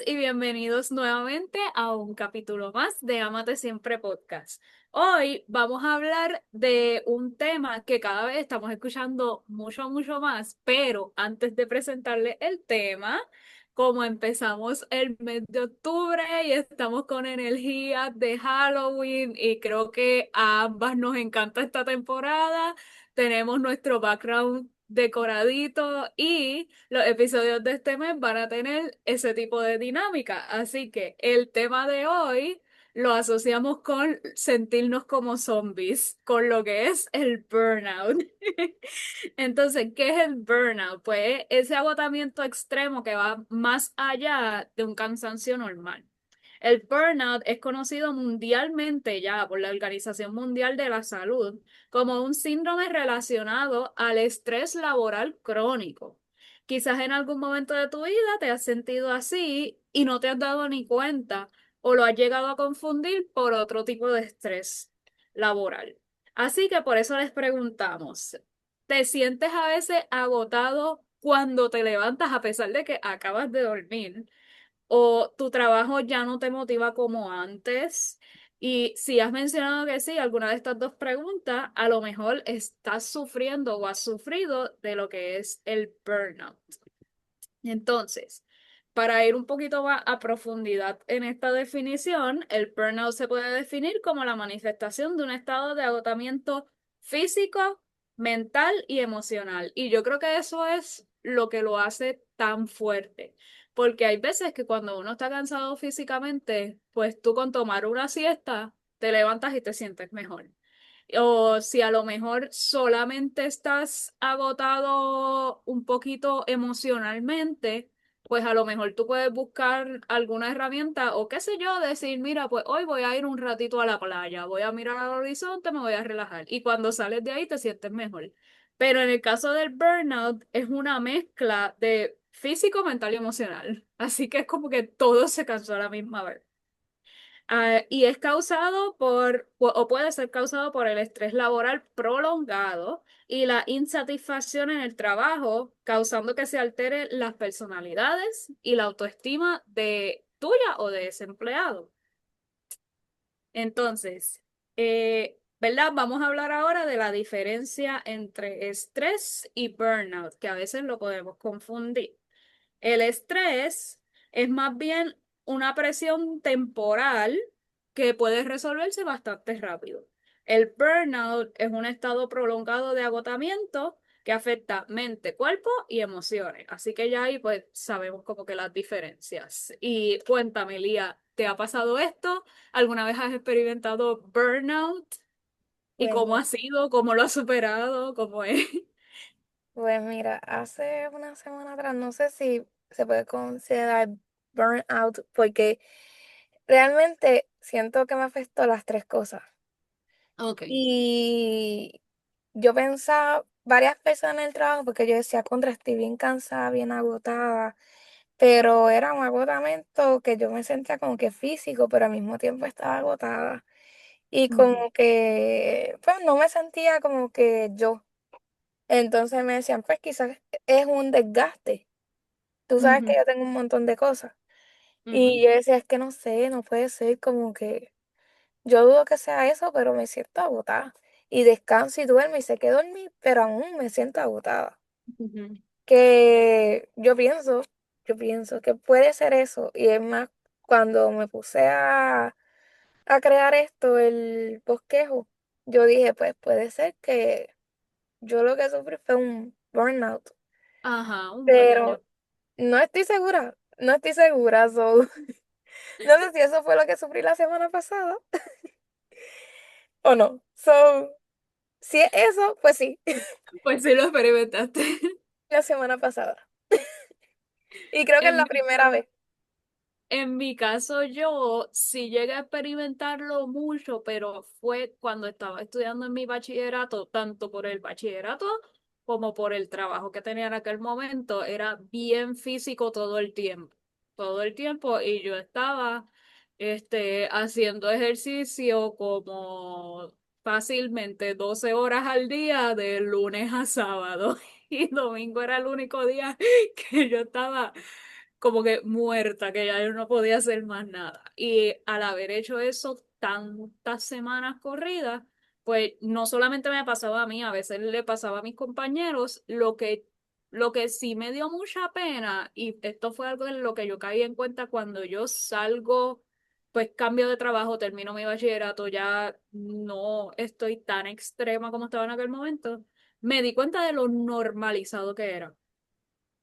y bienvenidos nuevamente a un capítulo más de Amate Siempre Podcast. Hoy vamos a hablar de un tema que cada vez estamos escuchando mucho más, pero antes de presentarle el tema, como empezamos el mes de octubre y estamos con energía de Halloween y creo que a ambas nos encanta esta temporada, tenemos nuestro background decoradito y los episodios de este mes van a tener ese tipo de dinámica. Así que el tema de hoy lo asociamos con sentirnos como zombies, con lo que es el burnout. Entonces, ¿qué es el burnout? Pues ese agotamiento extremo que va más allá de un cansancio normal. El burnout es conocido mundialmente ya por la Organización Mundial de la Salud como un síndrome relacionado al estrés laboral crónico. Quizás en algún momento de tu vida te has sentido así y no te has dado ni cuenta o lo has llegado a confundir por otro tipo de estrés laboral. Así que por eso les preguntamos, ¿te sientes a veces agotado cuando te levantas a pesar de que acabas de dormir? ¿O tu trabajo ya no te motiva como antes? Y si has mencionado que sí, alguna de estas dos preguntas, a lo mejor estás sufriendo o has sufrido de lo que es el burnout. Entonces, para ir un poquito más a profundidad en esta definición, el burnout se puede definir como la manifestación de un estado de agotamiento físico, mental y emocional. Y yo creo que eso es lo que lo hace tan fuerte, porque hay veces que cuando uno está cansado físicamente, pues tú con tomar una siesta, te levantas y te sientes mejor. O si a lo mejor solamente estás agotado un poquito emocionalmente, pues a lo mejor tú puedes buscar alguna herramienta o qué sé yo, decir, mira, pues hoy voy a ir un ratito a la playa, voy a mirar al horizonte, me voy a relajar. Y cuando sales de ahí te sientes mejor. Pero en el caso del burnout es una mezcla de físico, mental y emocional. Así que es como que todo se cansó a la misma vez. Y es causado o puede ser causado por el estrés laboral prolongado y la insatisfacción en el trabajo, causando que se alteren las personalidades y la autoestima de tuya o de ese empleado. Entonces, ¿verdad? Vamos a hablar ahora de la diferencia entre estrés y burnout, que a veces lo podemos confundir. El estrés es más bien una presión temporal que puede resolverse bastante rápido. El burnout es un estado prolongado de agotamiento que afecta mente, cuerpo y emociones. Así que ya ahí pues sabemos como que las diferencias. Y cuéntame, Lía, ¿te ha pasado esto? ¿Alguna vez has experimentado burnout? ¿Y Pues, cómo ha sido? ¿Cómo lo has superado? ¿Cómo es? pues mira, hace una semana atrás, no sé si se puede considerar burnout, porque realmente siento que me afectó las tres cosas. Ok. Y yo pensaba, varias personas en el trabajo, porque yo decía, contra, estoy bien cansada, bien agotada, pero era un agotamiento que yo me sentía como que físico, pero al mismo tiempo estaba agotada. Y Ujú, como que, pues no me sentía como que yo. Entonces me decían, pues quizás es un desgaste. Tú sabes que ujú, yo tengo un montón de cosas. Y ujú, yo decía, es que no sé, no puede ser como que yo dudo que sea eso, pero me siento agotada. Y descanso y duermo y sé que dormí, pero aún me siento agotada. ujú. Que yo pienso que puede ser eso. Y es más, cuando me puse a crear esto, el bosquejo, yo dije, pues puede ser que yo lo que sufrí fue un burnout. Ajá, un pequeño. Pero no estoy segura, no estoy segura, so, no sé si eso fue lo que sufrí la semana pasada o no. So, si es eso, pues sí, Pues sí lo experimentaste. la semana pasada. Y creo que es En la mi, primera vez. en mi caso, yo sí llegué a experimentarlo mucho, pero fue cuando estaba estudiando en mi bachillerato, tanto por el bachillerato como por el trabajo que tenía en aquel momento. Era bien físico todo el tiempo, y yo estaba haciendo ejercicio como fácilmente 12 horas al día, de lunes a sábado. Y domingo era el único día que yo estaba como que muerta, que ya yo no podía hacer más nada. Y al haber hecho eso tantas semanas corridas, pues no solamente me pasaba a mí, a veces le pasaba a mis compañeros, lo que sí me dio mucha pena, y esto fue algo en lo que yo caí en cuenta cuando yo salgo, pues cambio de trabajo, termino mi bachillerato, ya no estoy tan extrema como estaba en aquel momento, me di cuenta de lo normalizado que era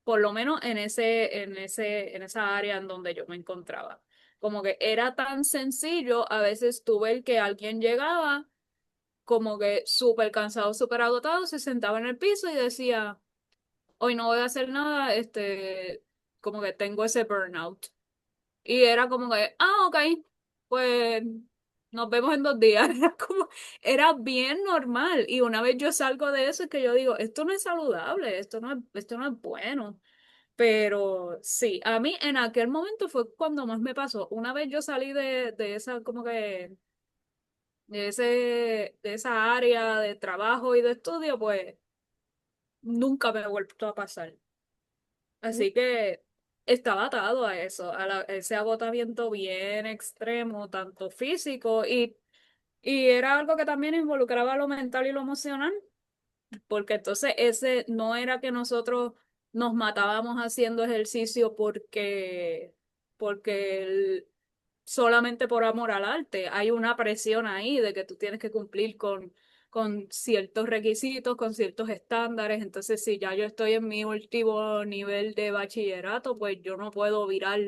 por lo menos en esa área en donde yo me encontraba. Como que era tan sencillo, a veces tuve el que alguien llegaba como que súper cansado, súper agotado, se sentaba en el piso y decía, hoy no voy a hacer nada, como que tengo ese burnout. Y era como que, ok, pues nos vemos en 2 días. Era bien normal. Y una vez yo salgo de eso, es que yo digo, esto no es saludable, esto no es bueno. Pero sí, a mí en aquel momento fue cuando más me pasó. Una vez yo salí de esa, como que, de esa área de trabajo y de estudio, pues nunca me ha vuelto a pasar. Así que estaba atado a eso, a ese agotamiento bien extremo, tanto físico y era algo que también involucraba lo mental y lo emocional. Porque entonces ese no era que nosotros nos matábamos haciendo ejercicio porque solamente por amor al arte. Hay una presión ahí de que tú tienes que cumplir con ciertos requisitos, con ciertos estándares. Entonces, si ya yo estoy en mi último nivel de bachillerato, pues yo no puedo virar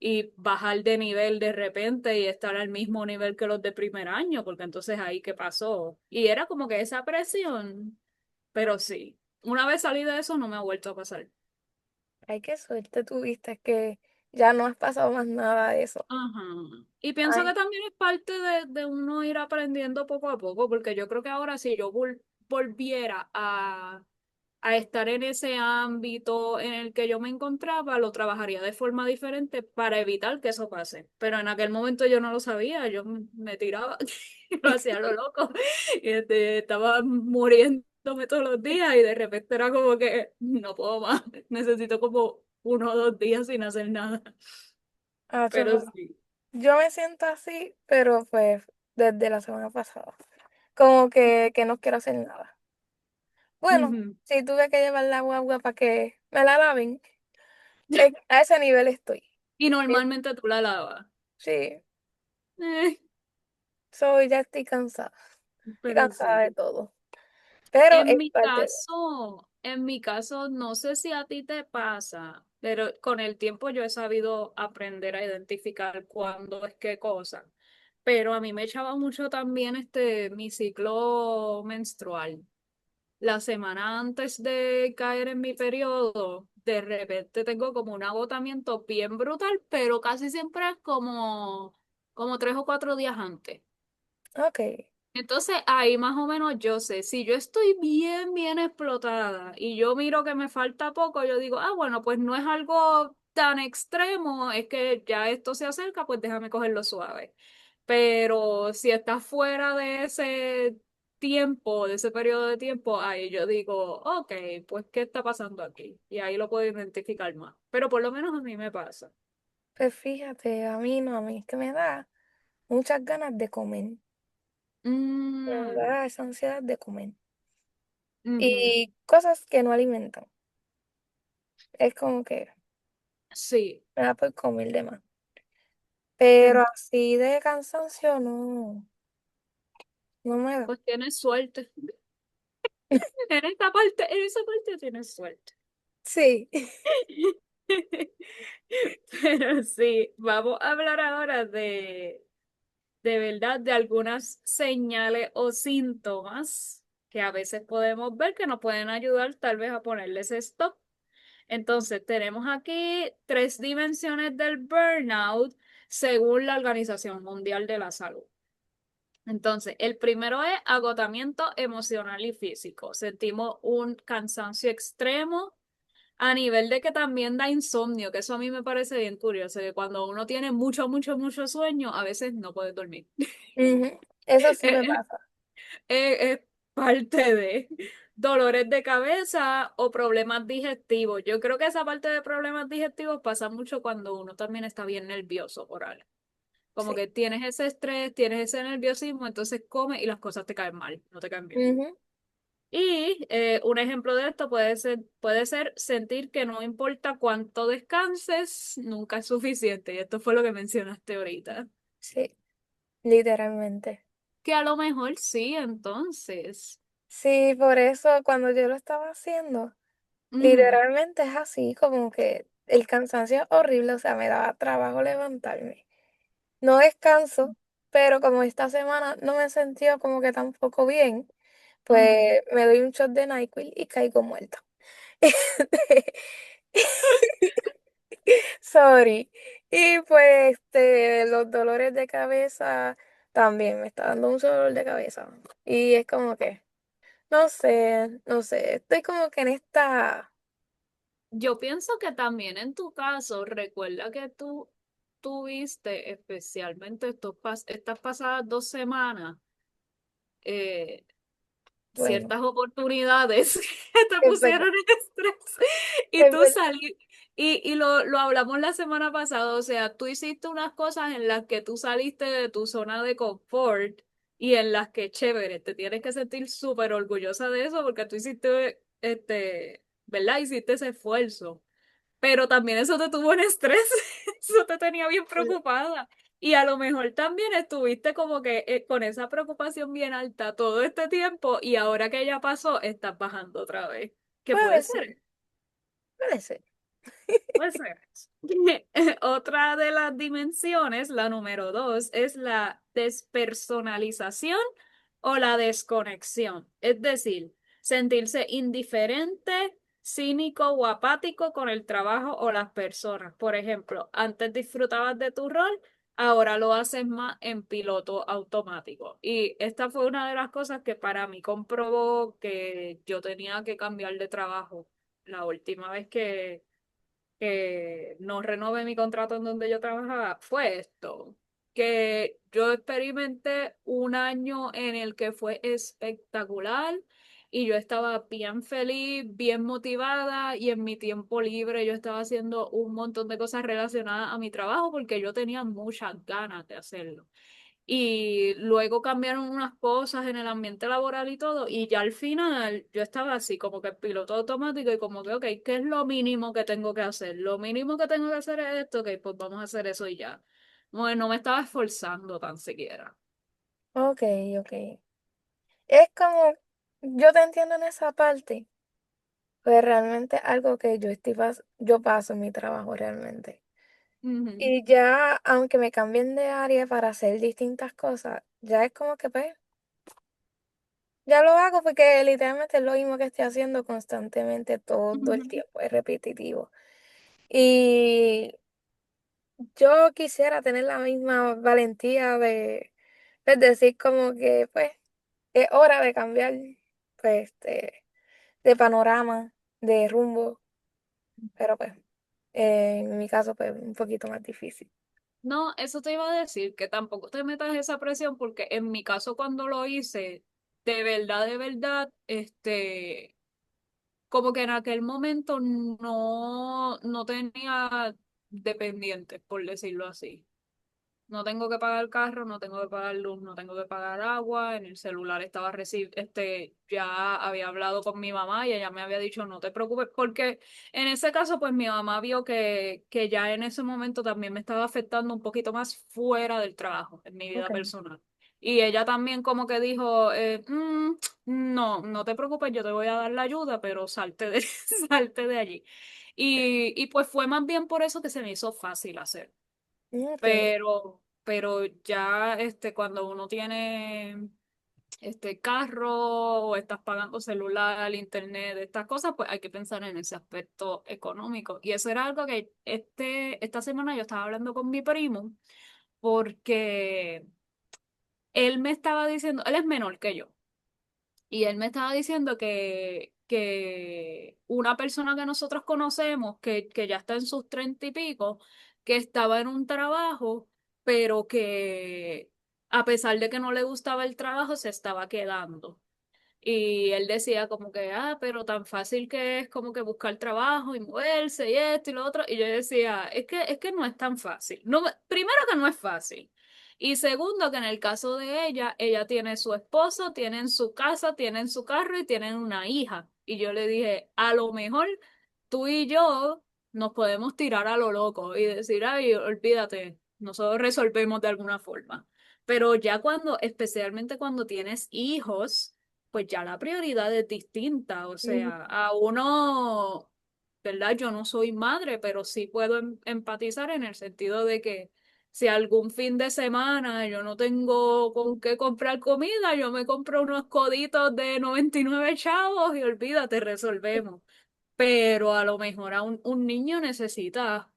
y bajar de nivel de repente y estar al mismo nivel que los de primer año, porque entonces ahí qué pasó. Y era como que esa presión. Pero sí, una vez salí de eso no me ha vuelto a pasar. Ay, qué suerte tuviste que ya no has pasado más nada de eso. Ajá. Y pienso que Ay, también es parte de uno ir aprendiendo poco a poco, porque yo creo que ahora si yo volviera a estar en ese ámbito en el que yo me encontraba, lo trabajaría de forma diferente para evitar que eso pase. Pero en aquel momento yo no lo sabía, yo me tiraba, lo hacía a lo loco, y estaba muriéndome todos los días y de repente era como que no puedo más, necesito como 1 o 2 días sin hacer nada. Pero no. sí. Yo me siento así, pero pues desde la semana pasada. Como que no quiero hacer nada. Bueno, Ujú. si tuve que llevar la guagua para que me la laven, a ese nivel estoy. Y Eh, normalmente tú la lavas. Sí, Eh, ya estoy cansada. Estoy pero cansada sí. de todo. Pero es parte de... En mi caso, no sé si a ti te pasa, pero con el tiempo yo he sabido aprender a identificar cuándo es qué cosa. Pero a mí me echaba mucho también mi ciclo menstrual. La semana antes de caer en mi periodo, de repente tengo como un agotamiento bien brutal, pero casi siempre es como 3 o 4 días antes. Ok, Entonces ahí más o menos yo sé, si yo estoy bien explotada y yo miro que me falta poco, yo digo, bueno, pues no es algo tan extremo, es que ya esto se acerca, pues déjame cogerlo suave. Pero si está fuera de ese tiempo, de ese periodo de tiempo, ahí yo digo, ok, pues ¿qué está pasando aquí? Y ahí lo puedo identificar más. Pero por lo menos a mí me pasa. pues fíjate, a mí no, a mí es que me da muchas ganas de comer. Me Mm, da esa ansiedad de comer. ujú. Y cosas que no alimentan. Es como que Sí. me da por comer de más. Pero así de cansancio no, no me da. Pues tienes suerte. En esa parte tienes suerte. Sí. Pero sí, vamos a hablar ahora de verdad, de algunas señales o síntomas que a veces podemos ver que nos pueden ayudar tal vez a ponerles stop. Entonces, tenemos aquí 3 dimensiones del burnout según la Organización Mundial de la Salud. Entonces, el primero es agotamiento emocional y físico. Sentimos un cansancio extremo a nivel de que también da insomnio, que eso a mí me parece bien curioso, que cuando uno tiene mucho sueño, a veces no puede dormir. Ujú. Eso sí Es, me es- pasa. es parte de. dolores de cabeza o problemas digestivos. Yo creo que esa parte de problemas digestivos pasa mucho cuando uno también está bien nervioso por algo. Como Sí. que tienes ese estrés, tienes ese nerviosismo, entonces comes y las cosas te caen mal, no te caen bien. Ujú. Y un ejemplo de esto puede ser sentir que no importa cuánto descanses, nunca es suficiente. Y esto fue lo que mencionaste ahorita. Sí, literalmente. Que a lo mejor sí, entonces. Sí, por eso cuando yo lo estaba haciendo, Ujú, literalmente es así, como que el cansancio es horrible, o sea, me daba trabajo levantarme. No descanso, pero como esta semana no me he sentido como que tampoco bien, ujú. pues me doy un shot de NyQuil y caigo muerta. Sorry. Y pues los dolores de cabeza también me está dando mucho dolor de cabeza. Y es como que, no sé, estoy como que en esta, Yo pienso que también en tu caso, recuerda que tú tuviste especialmente estas pasadas 2 semanas. eh, bueno, ciertas oportunidades que te es verdad, pusieron en estrés y es tú verdad. salí y lo hablamos la semana pasada, o sea, tú hiciste unas cosas en las que tú saliste de tu zona de confort y en las que chévere, te tienes que sentir súper orgullosa de eso porque tú hiciste, ¿verdad? Hiciste ese esfuerzo. Pero también eso te tuvo en estrés, eso te tenía bien preocupada. Y a lo mejor también estuviste como que con esa preocupación bien alta todo este tiempo y ahora que ya pasó, estás bajando otra vez. ¿Qué puede Puede ser, ser? puede ser. Puede ser. Otra de las dimensiones, la número 2, es la despersonalización o la desconexión. Es decir, sentirse indiferente, cínico o apático con el trabajo o las personas. Por ejemplo, antes disfrutabas de tu rol, ahora lo haces más en piloto automático. Y esta fue una de las cosas que para mí comprobó que yo tenía que cambiar de trabajo la última vez que no renové mi contrato en donde yo trabajaba fue esto, que yo experimenté un año en el que fue espectacular y yo estaba bien feliz, bien motivada y en mi tiempo libre yo estaba haciendo un montón de cosas relacionadas a mi trabajo porque yo tenía muchas ganas de hacerlo. Y luego cambiaron unas cosas en el ambiente laboral y todo, y ya al final yo estaba así, como que en piloto automático y como que, ok, ¿qué es lo mínimo que tengo que hacer? Lo mínimo que tengo que hacer es esto, ok, pues vamos a hacer eso y ya. Bueno, no me estaba esforzando tan siquiera. Ok, ok. Es como, yo te entiendo en esa parte, pues realmente algo que yo paso en mi trabajo realmente. Ujú, Y ya, aunque me cambien de área para hacer distintas cosas, ya es como que pues, ya lo hago porque literalmente es lo mismo que estoy haciendo constantemente todo el ujú. tiempo, es repetitivo. Y yo quisiera tener la misma valentía de pues, decir como que pues es hora de cambiar pues, de panorama, de rumbo, pero pues en mi caso pues un poquito más difícil. No, eso te iba a decir, que tampoco te metas esa presión porque en mi caso cuando lo hice, de verdad, como que en aquel momento no tenía dependientes, por decirlo así. No tengo que pagar carro, no tengo que pagar luz, no tengo que pagar agua. En el celular estaba ya había hablado con mi mamá y ella me había dicho no te preocupes, porque en ese caso, pues mi mamá vio que ya en ese momento también me estaba afectando un poquito más fuera del trabajo, en mi vida Okay. personal. Y ella también como que dijo, no te preocupes, yo te voy a dar la ayuda, pero salte de allí. Y pues fue más bien por eso que se me hizo fácil hacer. Ok. Pero ya cuando uno tiene este carro o estás pagando celular, internet, estas cosas, pues hay que pensar en ese aspecto económico. Y eso era algo que esta semana yo estaba hablando con mi primo porque él me estaba diciendo, él es menor que yo. Y él me estaba diciendo que una persona que nosotros conocemos, que ya está en sus 30 y pico, que estaba en un trabajo, pero que a pesar de que no le gustaba el trabajo, se estaba quedando. Y él decía como que, pero tan fácil que es como que buscar trabajo y moverse y esto y lo otro. Y yo decía, es que no es tan fácil. No, primero que no es fácil. Y segundo que en el caso de ella tiene su esposo, tienen su casa, tienen su carro y tienen una hija. Y yo le dije, a lo mejor tú y yo nos podemos tirar a lo loco y decir, ay, olvídate, nosotros resolvemos de alguna forma. Pero ya cuando, especialmente cuando tienes hijos, pues ya la prioridad es distinta. O Ujú. sea, a uno, ¿verdad? Yo no soy madre, pero sí puedo empatizar en el sentido de que si algún fin de semana yo no tengo con qué comprar comida, yo me compro unos coditos de 99 chavos y olvídate, resolvemos. Pero a lo mejor a un niño necesita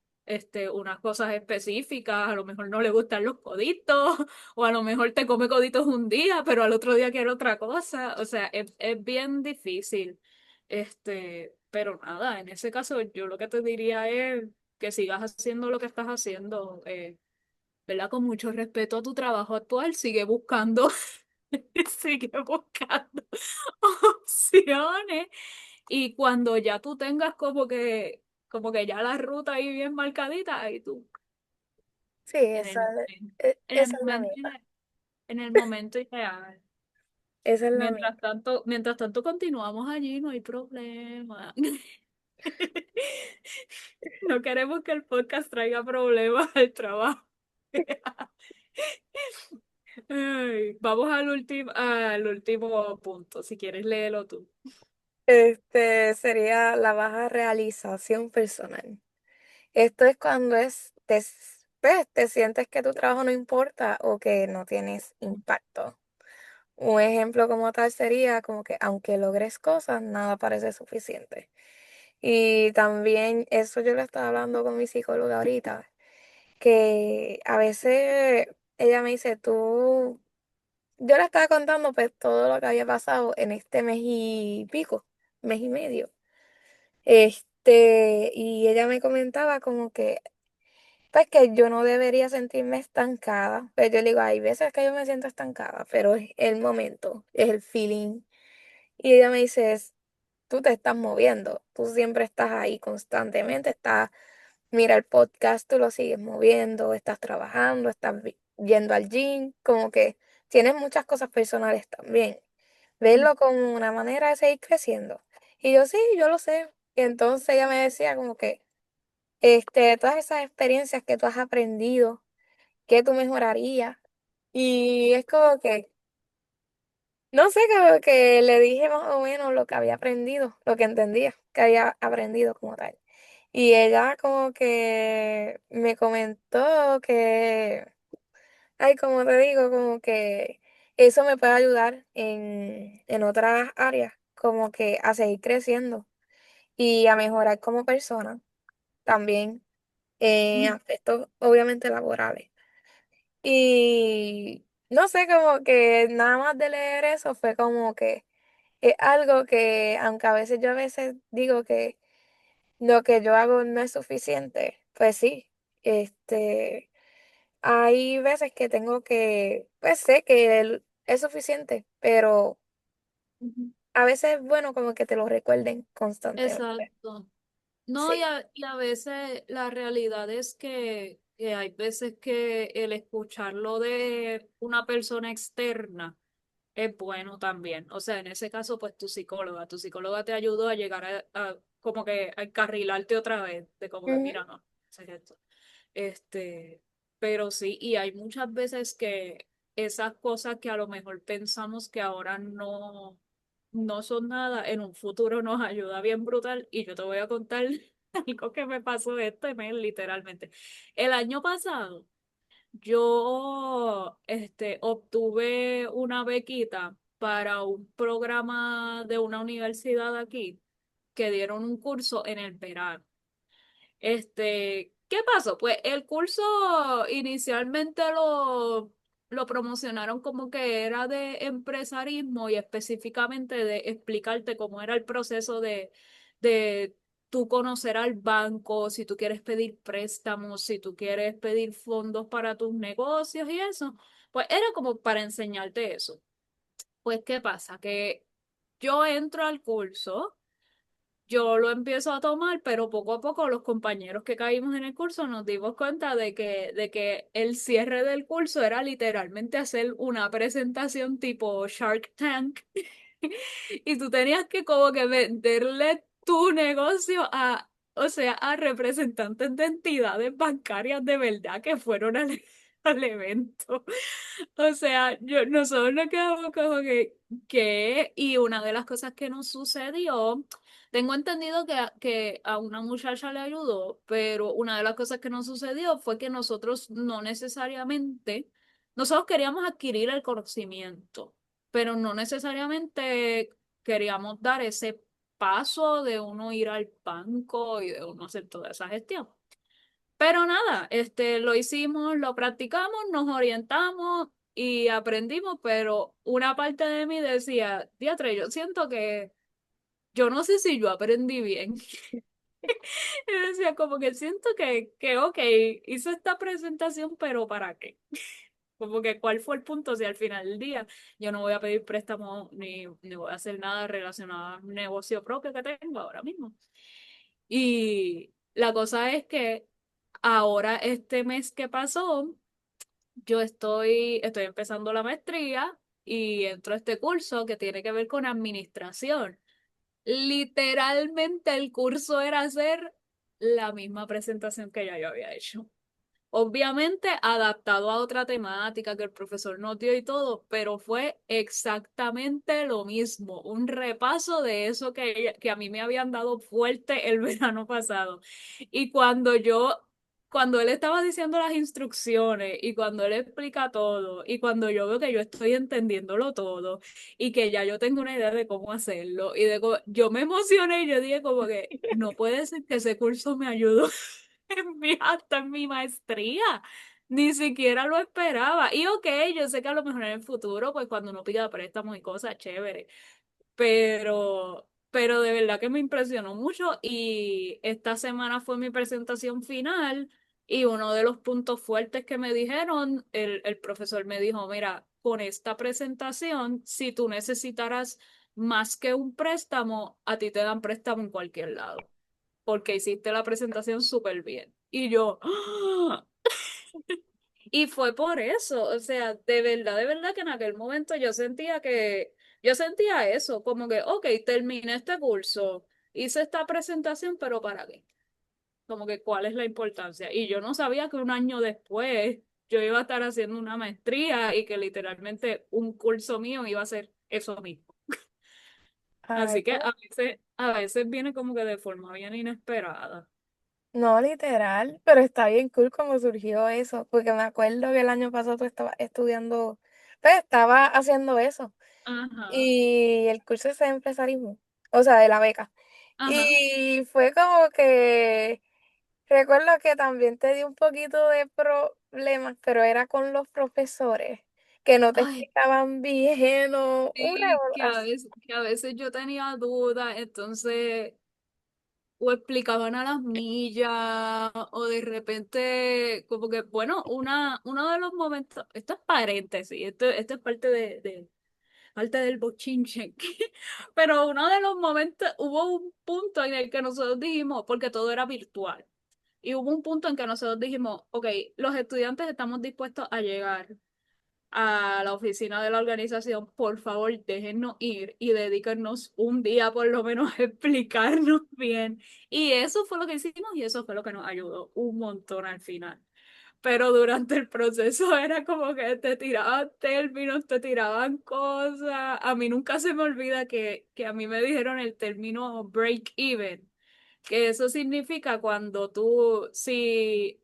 unas cosas específicas, a lo mejor no le gustan los coditos, o a lo mejor te come coditos un día, pero al otro día quiere otra cosa. O sea, es bien difícil. Pero nada, en ese caso yo lo que te diría es que sigas haciendo lo que estás haciendo, ¿verdad? Con mucho respeto a tu trabajo actual, sigue buscando, sigue buscando opciones y cuando ya tú tengas como que ya la ruta ahí bien marcadita, ahí tú, Sí, en el momento, en el esa es la momento, meta. en el momento ideal. Esa es la meta. Mientras tanto continuamos allí, no hay problema. No queremos que el podcast traiga problemas al trabajo. Ay, vamos al último punto, si quieres léelo tú. Sería la baja realización personal. Esto es cuando pues, te sientes que tu trabajo no importa o que no tienes impacto. Un ejemplo como tal sería como que aunque logres cosas, nada parece suficiente. Y también eso yo lo estaba hablando con mi psicóloga ahorita, que a veces ella me dice, yo le estaba contando pues todo lo que había pasado en este mes y pico, mes y medio. Y ella me comentaba como que, pues que yo no debería sentirme estancada. Pero yo le digo, hay veces que yo me siento estancada, pero es el momento, es el feeling. Y ella me dice, tú te estás moviendo, tú siempre estás ahí constantemente, mira el podcast, tú lo sigues moviendo, estás trabajando, yendo al gym, como que tienes muchas cosas personales también. Verlo como una manera de seguir creciendo. Y yo sí, yo lo sé. Y entonces ella me decía como que, todas esas experiencias que tú has aprendido, que tú mejorarías. Y es como que, no sé, como que le dije más o menos lo que había aprendido, lo que entendía que había aprendido como tal. Y ella como que me comentó que, ay, como te digo, como que eso me puede ayudar en otras áreas, como que a seguir creciendo y a mejorar como persona también en aspectos obviamente laborales. Y no sé, como que nada más de leer eso fue como que es algo que, aunque a veces digo que lo que yo hago no es suficiente, pues sí, hay veces que tengo que, pues sé que es suficiente, pero Ujú. a veces es bueno como que te lo recuerden constantemente. Exacto. No, y Sí. a veces la realidad es que hay veces que el escucharlo de una persona externa es bueno también. O sea, en ese caso, pues tu psicóloga te ayudó a llegar a como que a encarrilarte otra vez, de como que, Ujú. mira, no, hacer esto. Pero sí, y hay muchas veces que esas cosas que a lo mejor pensamos que ahora no son nada, en un futuro nos ayuda bien brutal. Y yo te voy a contar algo que me pasó este mes, literalmente. El año pasado, yo obtuve una bequita para un programa de una universidad aquí que dieron un curso en el verano. ¿Qué pasó? Pues el curso inicialmente lo promocionaron como que era de empresarismo y específicamente de explicarte cómo era el proceso de tú conocer al banco, si tú quieres pedir préstamos, si tú quieres pedir fondos para tus negocios y eso. Pues era como para enseñarte eso. Pues, ¿qué pasa? Que yo entro al curso. Yo lo empiezo a tomar, pero poco a poco los compañeros que caímos en el curso nos dimos cuenta de que el cierre del curso era literalmente hacer una presentación tipo Shark Tank y tú tenías que como que venderle tu negocio a, o sea, a representantes de entidades bancarias de verdad que fueron al, al evento. O sea, nosotros nos quedamos como que, y una de las cosas que nos sucedió, tengo entendido que a una muchacha le ayudó, pero una de las cosas que nos sucedió fue que nosotros no necesariamente, nosotros queríamos adquirir el conocimiento, pero no necesariamente queríamos dar ese paso de uno ir al banco y de uno hacer toda esa gestión. Pero nada, lo hicimos, lo practicamos, nos orientamos y aprendimos, pero una parte de mí decía, diatre, yo siento que yo no sé si yo aprendí bien. Y decía, como que siento que, ok, hice esta presentación, pero ¿para qué? Como que cuál fue el punto si al final del día yo no voy a pedir préstamo ni voy a hacer nada relacionado al negocio propio que tengo ahora mismo. Y la cosa es que ahora este mes que pasó, yo estoy empezando la maestría y entro a este curso que tiene que ver con administración. Literalmente el curso era hacer la misma presentación que ya yo había hecho. Obviamente adaptado a otra temática que el profesor nos dio y todo, pero fue exactamente lo mismo, un repaso de eso que a mí me habían dado fuerte el verano pasado. Y cuando él estaba diciendo las instrucciones y cuando él explica todo y cuando yo veo que yo estoy entendiéndolo todo y que ya yo tengo una idea de cómo hacerlo yo me emocioné y yo dije como que no puede ser que ese curso me ayudó hasta en mi maestría. Ni siquiera lo esperaba. Y ok, yo sé que a lo mejor en el futuro, pues cuando uno pida préstamos y cosas, chévere. Pero de verdad que me impresionó mucho. Y esta semana fue mi presentación final. Y uno de los puntos fuertes que me dijeron, el profesor me dijo, mira, con esta presentación, si tú necesitaras más que un préstamo, a ti te dan préstamo en cualquier lado porque hiciste la presentación súper bien. Y yo, ¡ah! Y fue por eso, o sea, de verdad que en aquel momento yo sentía eso, como que, ok, terminé este curso, hice esta presentación, pero ¿para qué? Como que, ¿cuál es la importancia? Y yo no sabía que un año después yo iba a estar haciendo una maestría y que literalmente un curso mío iba a ser eso mismo. Ay, Así que a veces viene como que de forma bien inesperada. no literal, pero está bien cool cómo surgió eso, porque me acuerdo que el año pasado tú estabas estudiando, pues estaba haciendo eso, Ajá. y el curso es de empresarismo, o sea, de la beca. Ajá. Y fue como que, recuerdo que también te di un poquito de problemas, pero era con los profesores, que no te Ay, explicaban bien o un sí, revolú así. que a veces yo tenía dudas, entonces o explicaban a las millas, o de repente, como que, bueno, uno de los momentos, esto es paréntesis, esto es parte del bochinche, pero uno de los momentos, hubo un punto en el que nosotros dijimos, porque todo era virtual, y hubo un punto en que nosotros dijimos, ok, los estudiantes estamos dispuestos a llegar a la oficina de la organización, por favor, déjennos ir y dedíquennos un día por lo menos a explicarnos bien. Y eso fue lo que hicimos y eso fue lo que nos ayudó un montón al final. Pero durante el proceso era como que te tiraban términos, te tiraban cosas. A mí nunca se me olvida que a mí me dijeron el término break even, que eso significa cuando tú, si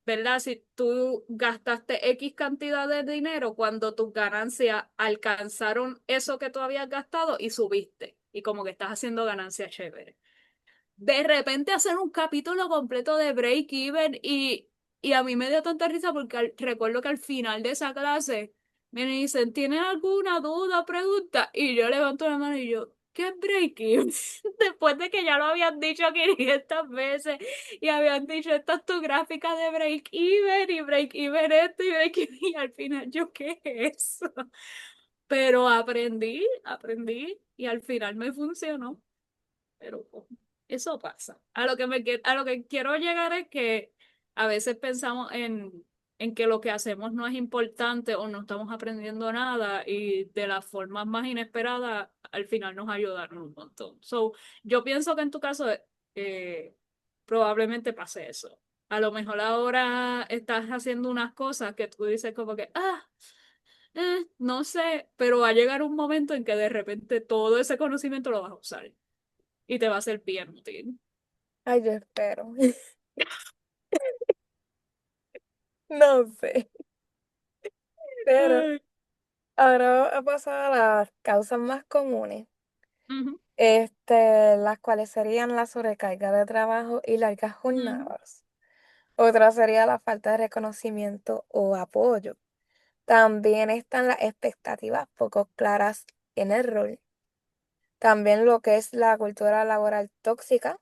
¿verdad? Si tú gastaste X cantidad de dinero, cuando tus ganancias alcanzaron eso que tú habías gastado y subiste, y como que estás haciendo ganancias chévere. De repente hacer un capítulo completo de Break Even y a mí me dio tanta risa porque recuerdo que al final de esa clase me dicen, ¿tienen alguna duda, pregunta? Y yo levanto la mano y yo, ¿qué es Break Even? Después de que ya lo habían dicho 500 veces y habían dicho, esta es tu gráfica de Break Even y Break Even esto y Break Even y al final yo, ¿qué es eso? pero aprendí y al final me funcionó. Pero eso pasa. A lo que quiero llegar es que a veces pensamos en que lo que hacemos no es importante o no estamos aprendiendo nada y de las formas más inesperadas al final nos ayudaron un montón. So, yo pienso que en tu caso eh, probablemente pase eso. A lo mejor ahora estás haciendo unas cosas que tú dices como que, no sé, pero va a llegar un momento en que de repente todo ese conocimiento lo vas a usar y te va a hacer bien útil. Ay, yo espero. No sé. Pero Ay, ahora a pasar a las causas más comunes, ujú, las cuales serían la sobrecarga de trabajo y largas ujú, jornadas. Otra sería la falta de reconocimiento o apoyo. También están las expectativas poco claras en el rol. También lo que es la cultura laboral tóxica,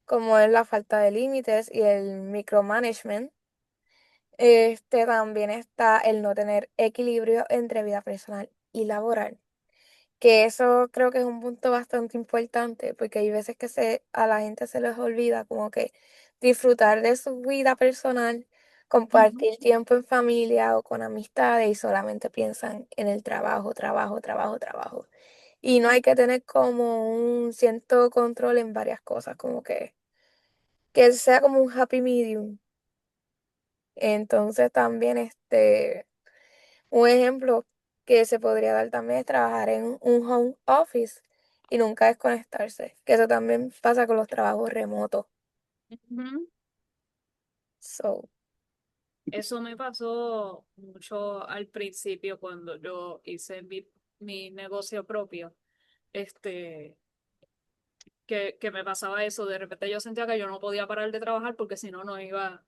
como es la falta de límites y el micromanagement. También está el no tener equilibrio entre vida personal y laboral, que eso creo que es un punto bastante importante, porque hay veces que a la gente se les olvida como que disfrutar de su vida personal, ujú, compartir tiempo en familia o con amistades y solamente piensan en el trabajo, trabajo, trabajo, trabajo. Y no hay que tener como un cierto control en varias cosas, como que sea como un happy medium. Entonces también un ejemplo que se podría dar también es trabajar en un home office y nunca desconectarse, que eso también pasa con los trabajos remotos. ujú. So, Eso me pasó mucho al principio cuando yo hice mi negocio propio. Este, que me pasaba eso. De repente yo sentía que yo no podía parar de trabajar porque si no, no iba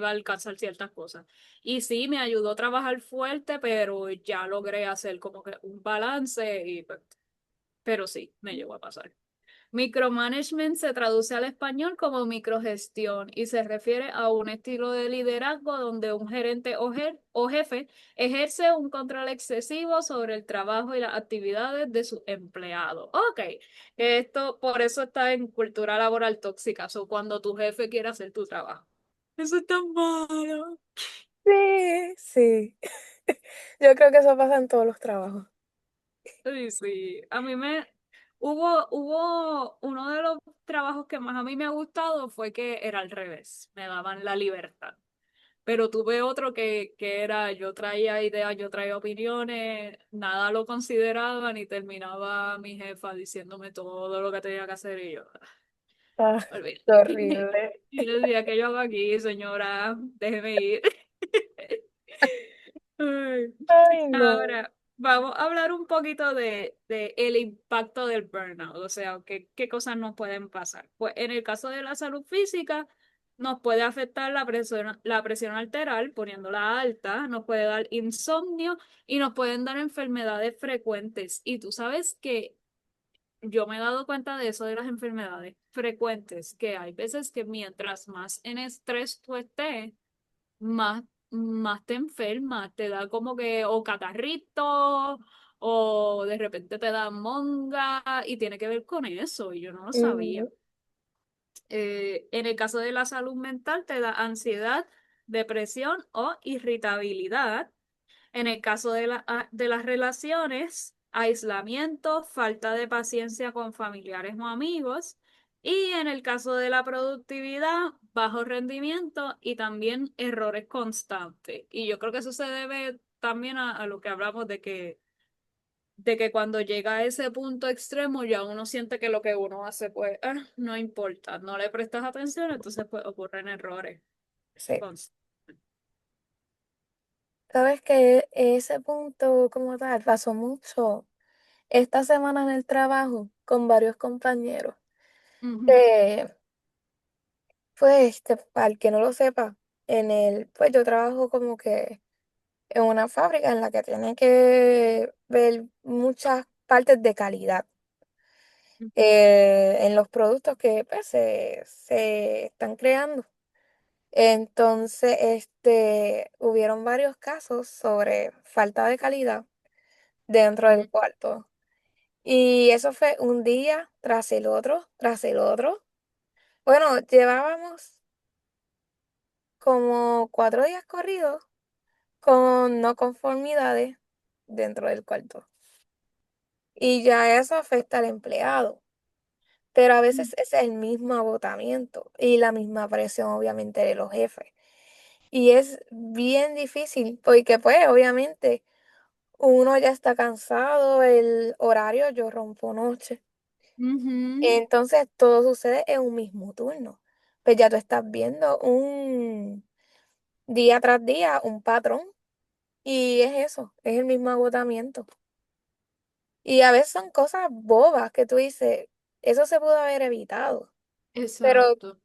a alcanzar ciertas cosas. Y sí, me ayudó a trabajar fuerte, pero ya logré hacer como que un balance y pues, pero sí, me llegó a pasar. Micromanagement se traduce al español como microgestión y se refiere a un estilo de liderazgo donde un gerente o jefe ejerce un control excesivo sobre el trabajo y las actividades de sus empleados. Ok, esto por eso está en cultura laboral tóxica, o cuando tu jefe quiere hacer tu trabajo. Eso es tan malo. sí, sí. Yo creo que eso pasa en todos los trabajos. Sí, sí. Hubo uno de los trabajos que más a mí me ha gustado fue que era al revés, me daban la libertad. Pero tuve otro que era, yo traía ideas, yo traía opiniones, nada lo consideraban y terminaba mi jefa diciéndome todo lo que tenía que hacer y yo, Ah, qué olvídate. horrible. Y yo decía, ¿qué yo hago aquí, señora? Déjeme ir. Ay. Ay, no. Ahora, vamos a hablar un poquito de el impacto del burnout, o sea, qué cosas nos pueden pasar. Pues en el caso de la salud física, nos puede afectar la presión arterial, poniéndola alta, nos puede dar insomnio y nos pueden dar enfermedades frecuentes. Y tú sabes que yo me he dado cuenta de eso de las enfermedades frecuentes, que hay veces que mientras más en estrés tú estés, más, más te enferma, te da como que o catarrito o de repente te da monga y tiene que ver con eso y yo no lo sabía. Ujú, En el caso de la salud mental te da ansiedad, depresión o irritabilidad. En el caso de las relaciones, aislamiento, falta de paciencia con familiares o amigos. Y en el caso de la productividad, bajo rendimiento y también errores constantes. Y yo creo que eso se debe también a lo que hablamos de que cuando llega a ese punto extremo ya uno siente que lo que uno hace pues no importa, no le prestas atención, entonces pues ocurren errores sí. constantes. Sabes que ese punto como tal pasó mucho esta semana en el trabajo con varios compañeros. Ujú, Eh, pues, para el que no lo sepa, pues yo trabajo como que en una fábrica en la que tiene que ver muchas partes de calidad en los productos que pues, se están creando. Entonces, hubieron varios casos sobre falta de calidad dentro del Ujú, cuarto. Y eso fue un día tras el otro, tras el otro. Bueno, llevábamos como 4 días corridos con no conformidades dentro del cuarto. Y ya eso afecta al empleado. Pero a ujú, veces es el mismo agotamiento y la misma presión, obviamente, de los jefes. Y es bien difícil porque, pues, obviamente, uno ya está cansado, el horario, yo rompo noche. ujú. Entonces, todo sucede en un mismo turno. Pues ya tú estás viendo un día tras día, un patrón. Y es eso, es el mismo agotamiento. Y a veces son cosas bobas que tú dices, eso se pudo haber evitado. Pero Exacto.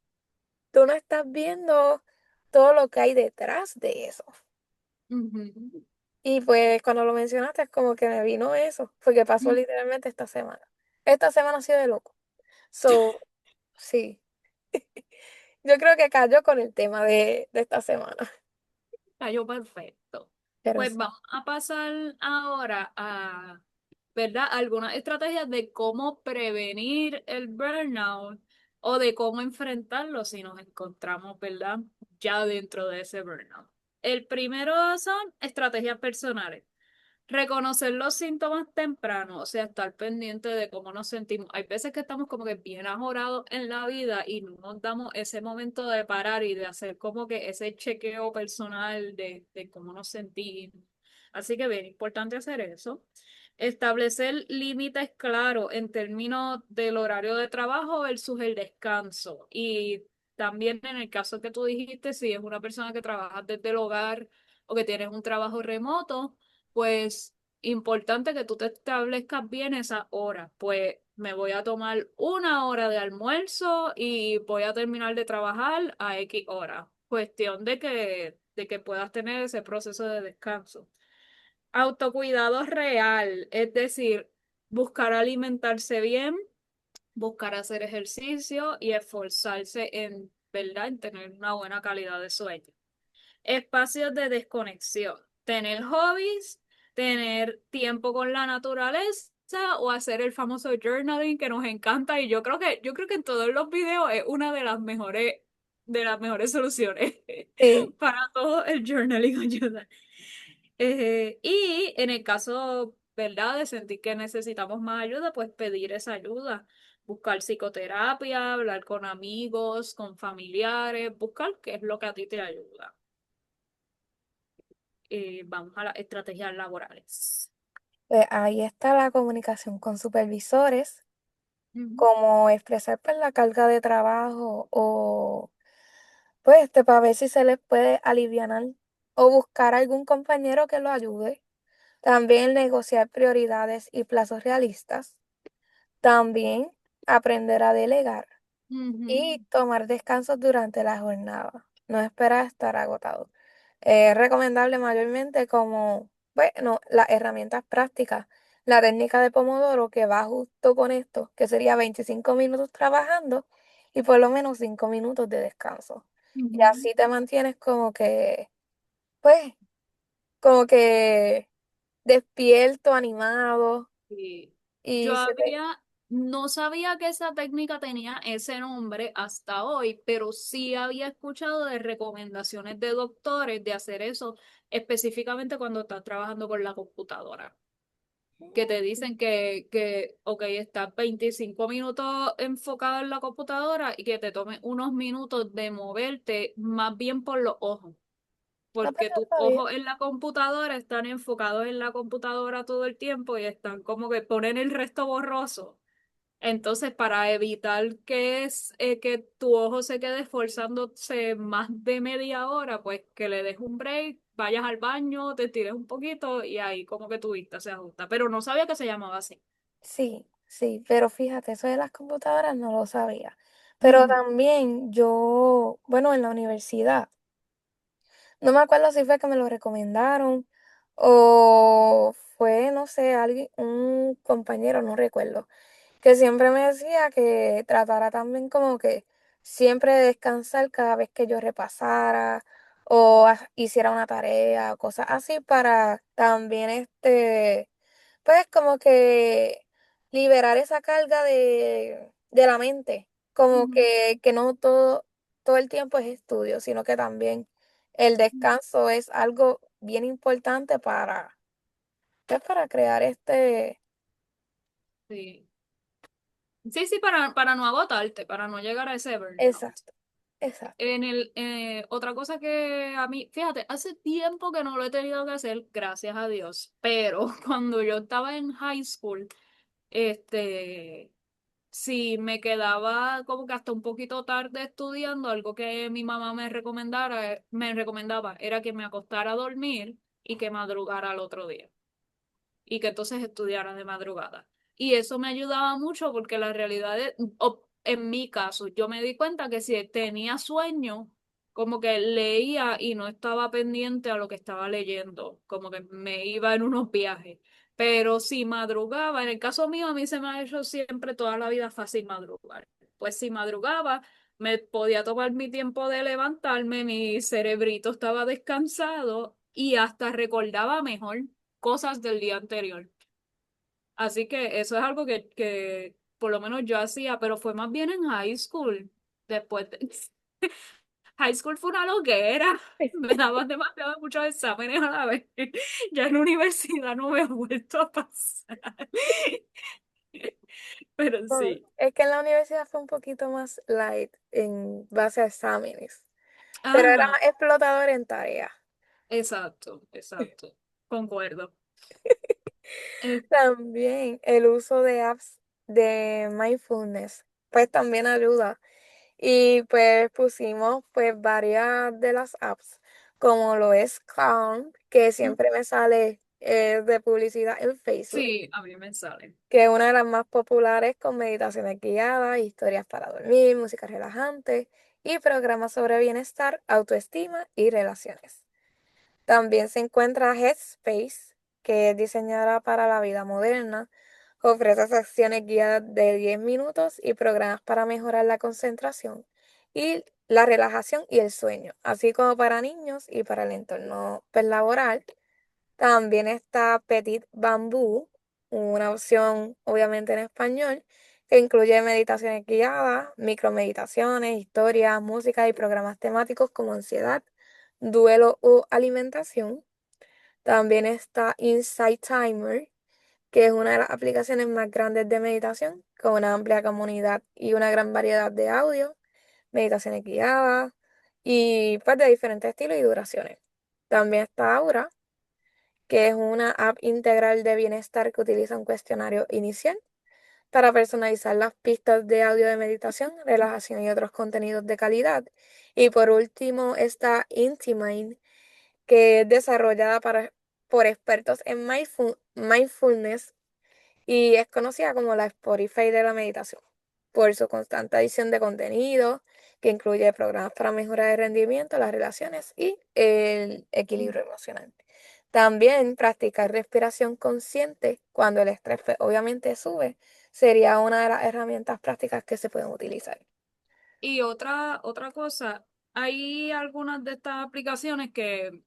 tú no estás viendo todo lo que hay detrás de eso. Ujú. Y pues cuando lo mencionaste es como que me vino eso, porque pasó literalmente esta semana. Esta semana ha sido de loco. So, sí, yo creo que cayó con el tema de esta semana. Cayó perfecto. Pero Pues sí, vamos a pasar ahora a, ¿verdad? Algunas estrategias de cómo prevenir el burnout o de cómo enfrentarlo si nos encontramos, ¿verdad? Ya dentro de ese burnout. El primero son estrategias personales. Reconocer los síntomas temprano, o sea, estar pendiente de cómo nos sentimos. Hay veces que estamos como que bien ajorados en la vida y no nos damos ese momento de parar y de hacer como que ese chequeo personal de cómo nos sentimos. Así que bien, importante hacer eso. Establecer límites claros en términos del horario de trabajo versus el descanso. Y también en el caso que tú dijiste, si es una persona que trabaja desde el hogar o que tienes un trabajo remoto, pues importante que tú te establezcas bien esa hora. Pues me voy a tomar una hora de almuerzo y voy a terminar de trabajar a X hora. Cuestión de que puedas tener ese proceso de descanso. Autocuidado real, es decir, buscar alimentarse bien, buscar hacer ejercicio y esforzarse en, ¿verdad?, en tener una buena calidad de sueño. Espacios de desconexión, tener hobbies, tener tiempo con la naturaleza o hacer el famoso journaling que nos encanta y yo creo que en todos los videos es una de las mejores soluciones sí, para todo el journaling ayuda. Y en el caso, ¿verdad?, de sentir que necesitamos más ayuda, pues pedir esa ayuda, buscar psicoterapia, hablar con amigos, con familiares, buscar qué es lo que a ti te ayuda. Vamos a las estrategias laborales. pues ahí está la comunicación con supervisores, Ujú, como expresar pues la carga de trabajo o pues para ver si se les puede alivianar o buscar algún compañero que lo ayude. También negociar prioridades y plazos realistas. También aprender a delegar y ujú, tomar descansos durante la jornada. No esperar a estar agotado. Es recomendable mayormente como, bueno, las herramientas prácticas. La técnica de Pomodoro que va justo con esto, que sería 25 minutos trabajando y por lo menos 5 minutos de descanso. Y ujú. así te mantienes como que, pues, como que despierto, animado Sí. Yo y se te... no sabía que esa técnica tenía ese nombre hasta hoy, pero sí había escuchado de recomendaciones de doctores de hacer eso específicamente cuando estás trabajando con la computadora. Que te dicen ok, estás 25 minutos enfocado en la computadora y que te tome unos minutos de moverte más bien por los ojos, No, pues porque no tus sabía. ojos en la computadora están enfocados en la computadora todo el tiempo y están como que ponen el resto borroso. Entonces, para evitar que tu ojo se quede esforzándose más de media hora, pues que le des un break, vayas al baño, te tires un poquito y ahí como que tu vista se ajusta. Pero no sabía que se llamaba así. Sí, sí, pero fíjate, eso de las computadoras no lo sabía. Pero Ujú, también yo, bueno, en la universidad, no me acuerdo si fue que me lo recomendaron o fue, no sé, alguien, un compañero, no recuerdo, que siempre me decía que tratara también como que siempre de descansar cada vez que yo repasara o hiciera una tarea o cosas así para también pues como que liberar esa carga de la mente, como Ujú. que no todo el tiempo es estudio, sino que también el descanso es algo bien importante pues, para crear Sí. Sí, sí, para no agotarte, para no llegar a ese burnout. exacto, exacto. Otra cosa que a mí, fíjate, hace tiempo que no lo he tenido que hacer, gracias a Dios, pero cuando yo estaba en high school, este, si me quedaba como que hasta un poquito tarde estudiando, algo que mi mamá me recomendaba era que me acostara a dormir y que madrugara al otro día y que entonces estudiara de madrugada. Y eso me ayudaba mucho porque la realidad es, en mi caso, yo me di cuenta que si tenía sueño, como que leía y no estaba pendiente a lo que estaba leyendo, como que me iba en unos viajes. Pero si madrugaba, en el caso mío, a mí se me ha hecho siempre toda la vida fácil madrugar. Pues si madrugaba, me podía tomar mi tiempo de levantarme, mi cerebrito estaba descansado y hasta recordaba mejor cosas del día anterior. Así que eso es algo que por lo menos yo hacía, pero fue más bien en high school. Después de... High school fue una loquera. Me daban demasiado muchos exámenes a la vez. Ya en la universidad no me ha vuelto a pasar. Pero No, sí. es que en la universidad fue un poquito más light en base a exámenes, pero era Ajá, más explotador en tareas. exacto, exacto. Concuerdo. Eh, También el uso de apps de mindfulness, pues también ayuda. Y pues pusimos pues varias de las apps, como lo es Calm, que siempre me sale de publicidad en Facebook, sí, a mí me sale. que es una de las más populares con meditaciones guiadas, historias para dormir, música relajante y programas sobre bienestar, autoestima y relaciones. También se encuentra Headspace, que es diseñada para la vida moderna. Ofrece secciones guiadas de 10 minutos y programas para mejorar la concentración y la relajación y el sueño, así como para niños y para el entorno pues, laboral. También está Petit Bambú, una opción obviamente en español, que incluye meditaciones guiadas, micromeditaciones, historias, música y programas temáticos como ansiedad, duelo o alimentación. También está Insight Timer, que es una de las aplicaciones más grandes de meditación, con una amplia comunidad y una gran variedad de audios, meditaciones guiadas y pues de diferentes estilos y duraciones. También está Aura, que es una app integral de bienestar que utiliza un cuestionario inicial para personalizar las pistas de audio de meditación, relajación y otros contenidos de calidad. Y por último está Intimine, que es desarrollada por expertos en mindfulness y es conocida como la Spotify de la meditación, por su constante adición de contenido, que incluye programas para mejorar el rendimiento, las relaciones y el equilibrio emocional. También practicar respiración consciente cuando el estrés pues, obviamente sube sería una de las herramientas prácticas que se pueden utilizar. Y otra cosa, hay algunas de estas aplicaciones que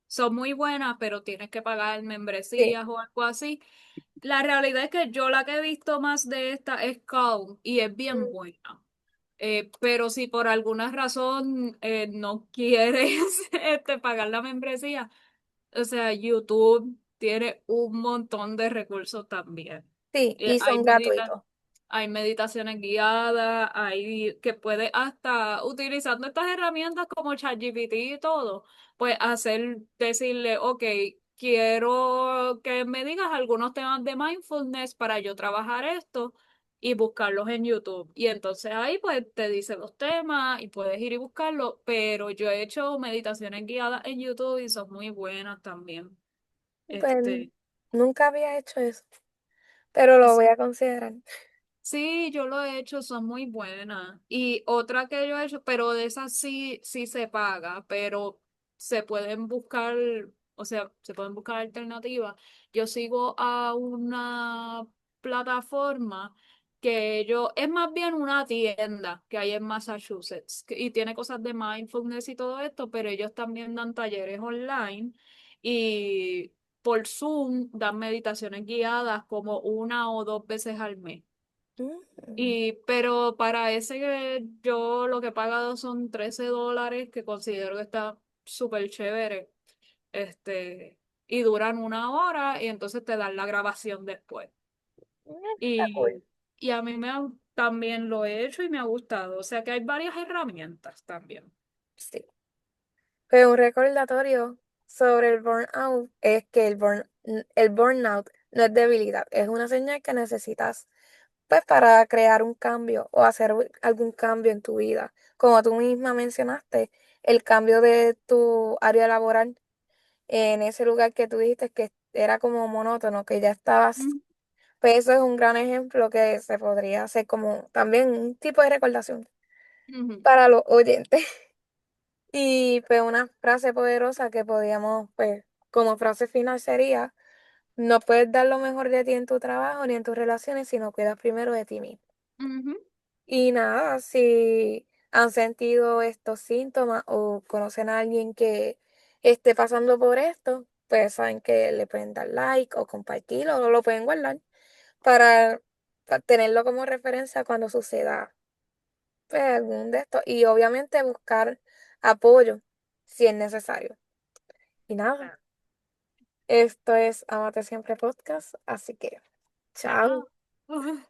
son muy buenas, pero tienes que pagar Sí. membresías o algo así. La realidad es que yo la que he visto más de esta es Calm y es bien Mm, buena. Pero si por alguna razón no quieres pagar la membresía, o sea, YouTube tiene un montón de recursos también. sí, Eh, y hay son medita- gratuitos. hay meditaciones guiadas, hay que puedes hasta utilizando estas herramientas como ChatGPT y todo, pues decirle, ok, quiero que me digas algunos temas de mindfulness para yo trabajar esto y buscarlos en YouTube. Y entonces ahí pues te dice los temas y puedes ir y buscarlos, pero yo he hecho meditaciones guiadas en YouTube y son muy buenas también. Pues Este, nunca había hecho eso, pero lo voy es- a considerar. sí, yo lo he hecho, son muy buenas. Y otra que yo he hecho, pero de esas sí, sí se paga, pero se pueden buscar, o sea, se pueden buscar alternativas. Yo sigo a una plataforma es más bien una tienda que hay en Massachusetts y tiene cosas de mindfulness y todo esto, pero ellos también dan talleres online y por Zoom dan meditaciones guiadas como 1 o 2 veces al mes. Mm, Pero para ese yo lo que he pagado son $13, que considero que está súper chévere. Y duran 1 hora y entonces te dan la grabación después. está cool. Y a mí también lo he hecho y me ha gustado. O sea que hay varias herramientas también. Sí. Pero un recordatorio sobre el burnout es que el burnout no es debilidad, es una señal que necesitas pues para crear un cambio o hacer algún cambio en tu vida. Como tú misma mencionaste, el cambio de tu área laboral en ese lugar que tú dijiste que era como monótono, que ya estabas, Mm, pues eso es un gran ejemplo que se podría hacer como también un tipo de recordación ujú, para los oyentes. Y pues una frase poderosa que podíamos, pues como frase final sería, no puedes dar lo mejor de ti en tu trabajo ni en tus relaciones si no cuidas primero de ti mismo. ujú, Y nada, si han sentido estos síntomas o conocen a alguien que esté pasando por esto, pues saben que le pueden dar like o compartirlo o lo pueden guardar para, para tenerlo como referencia cuando suceda pues, algún de estos. Y obviamente buscar apoyo si es necesario. Y nada, ah, esto es Amate Siempre Podcast, así que chao. chao.